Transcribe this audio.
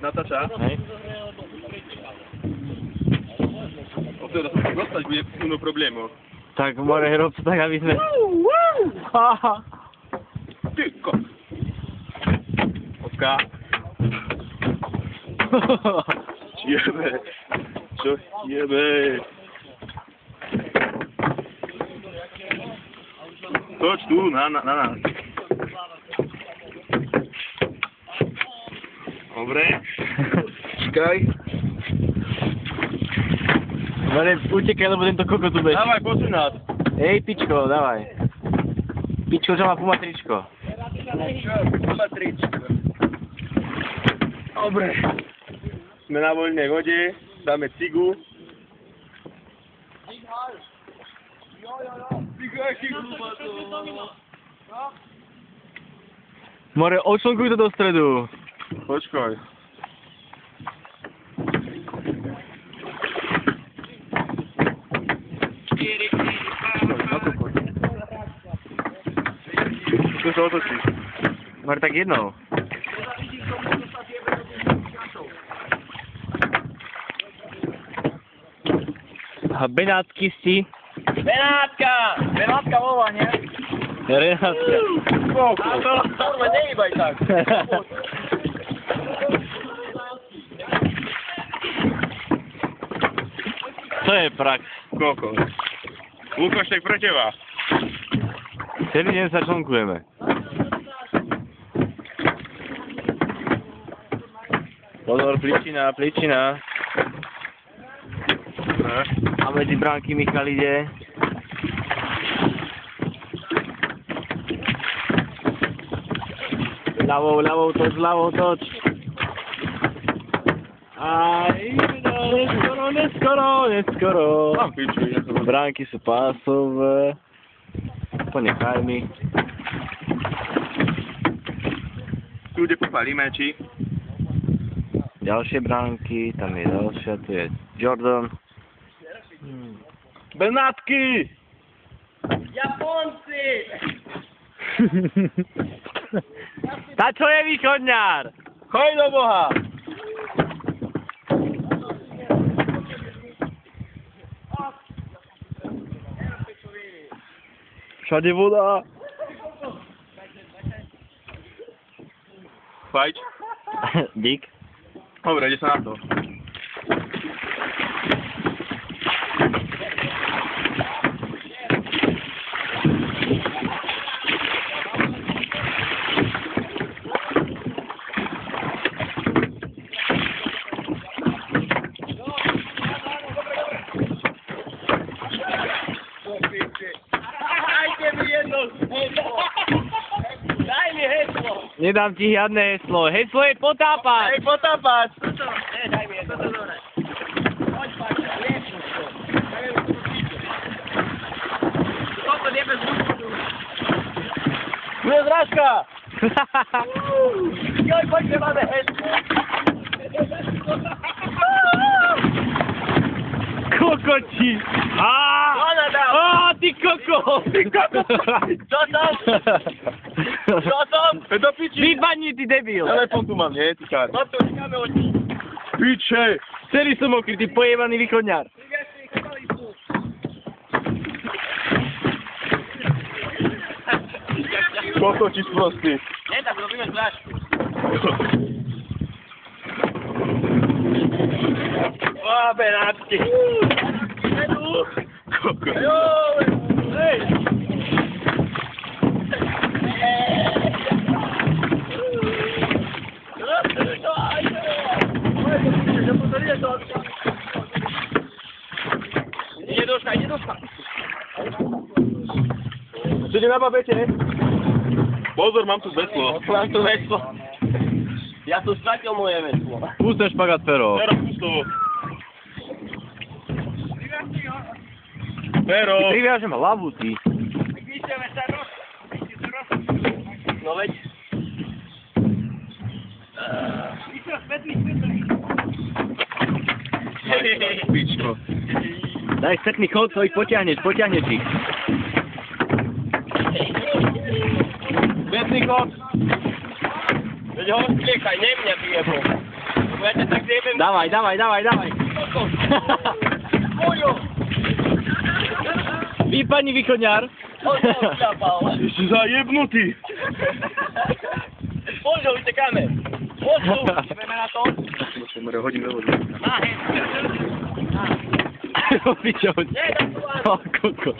natáča. Hej. Odtedy sa dostať bude puno problémov. Tak more rob to tak, aby sme... Ty kok! Otka. Jebe. Čo jebe? Toč tu, na nás. Dobre. Čakaj. More, utekaj, lebo tento kokot tu beží. Dávaj, posuň nás. Ej, pičko, dávaj. Pičko, čo má pumatričko. Pumatričko. Dobre. Sme na voľnej vode, dáme cigu. More, odšlonkuj to do stredu. Počkaj. Tu sa otočíš. More, tak jednou. A Benátsky sti. Benátka! Benátka volá, nie? Renátka. Kurva, nejíbaj tak. To je prax. Kokos. Lukáš, tak pre teba. Celý deň sa člonkujeme. Pozor, pličina, pličina. A medzi bránky Michal ide. Ľavou toč, ľavou toč. Aj, neskoro. Mám piču, ja to Bránky sú pásové. Ponechaj mi. tu, kde popalíme, či? Ďalšie bránky, tam je ďalšia, tu je Jordan. Benátky! Japonci! Tá čo je východňár? Choď do Boha! Všade voda. Fajč? Dík. Dobre, ide sa na to. Dajte mi jedno heslo! Daj mi heslo! Nedám ti žiadne heslo. Heslo je potápať. Hej, potápať! Daj mi jedno, toto dobre. Poď, Pača, lieču to. Toto nie bez zvuku. Tu je zrážka! Joj, poďme, máme heslo. Kokoti. Ona dal. Ty kokos. Čo som? Čo som? Do piči! Vypadni, ty debil. Telefón tu mám, nie? Ty kár. No tu, necháme oči. Piče! Celý som mokrý, ty pojebaný východňár. Kokoči sprostý. Nie, tak robíme zvlášku. Á, Benátky! Kokos. Hej! Ide doška. Čiže na babete, ne? Pozor, mám tu veslo. Mám tu veslo. Ja som stratil moje veslo. Púste špagát, Fero. Fero, pusto. Fero. Priviažem hlavu, ty. No veď. Pičko. Daj spätný chod, to ich potiahneš ich. Spätný chod. Veď ho spliekaj, ne mňa vyjebol. Bo ja cię tak zjebem. Dawaj, dawaj, dawaj, dawaj. Chuju! I pani wikoniar. O, to wklapał. Jeszcze zajebnuty. Spojrzał, uciekamy. Mocno, idziemy na to. Chodzimy do wody. Widział. Nie, tak to ładnie. O, kuku.